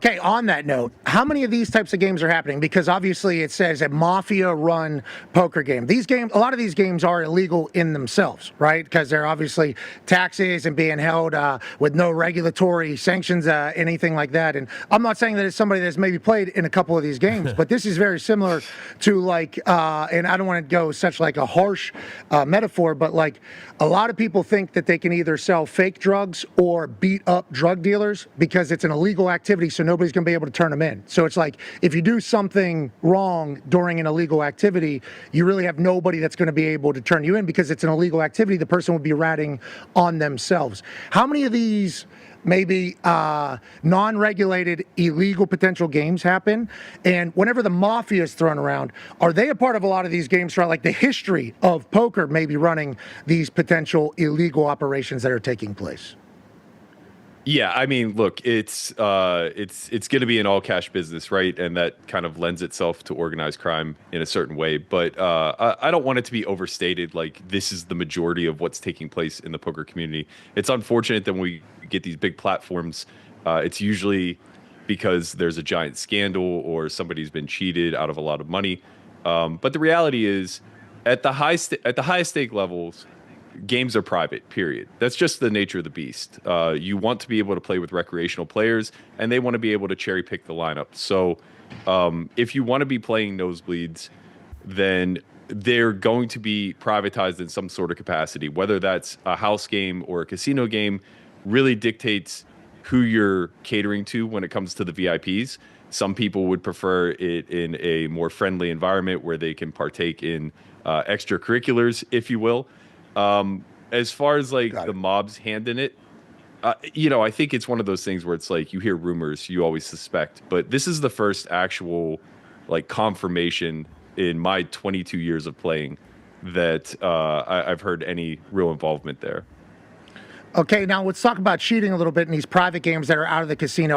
Okay, on that note, how many of these types of games are happening? Because obviously it says a Mafia-run poker game. These games, a lot of these games are illegal in themselves, right? Because they're obviously taxes and being held with no regulatory sanctions, anything like that. And I'm not saying that it's somebody that's maybe played in a couple of these games, but this is very similar to like, and I don't want to go such like a harsh metaphor, but like a lot of people think that they can either sell fake drugs or beat up drug dealers because it's an illegal activity, so nobody's going to be able to turn them in. So it's like if you do something wrong during an illegal activity, you really have nobody that's going to be able to turn you in because it's an illegal activity. The person would be ratting on themselves. How many of these maybe non-regulated illegal potential games happen? And whenever the Mafia is thrown around, are they a part of a lot of these games throughout like the history of poker, maybe running these potential illegal operations that are taking place? Yeah, I mean, look, it's going to be an all cash business, right? And that kind of lends itself to organized crime in a certain way. But I don't want it to be overstated. Like this is the majority of what's taking place in the poker community. It's unfortunate that when we get these big platforms, it's usually because there's a giant scandal or somebody's been cheated out of a lot of money. But the reality is, at the highest stake levels, games are private, period. That's just the nature of the beast. You want to be able to play with recreational players, and they want to be able to cherry pick the lineup. So if you want to be playing nosebleeds, then they're going to be privatized in some sort of capacity. Whether that's a house game or a casino game really dictates who you're catering to when it comes to the VIPs. Some people would prefer it in a more friendly environment where they can partake in extracurriculars, if you will. As far as like the mob's hand in it, I think it's one of those things where it's like you hear rumors, you always suspect, but this is the first actual like confirmation in my 22 years of playing that I've heard any real involvement there. Okay, now let's talk about cheating a little bit in these private games that are out of the casino.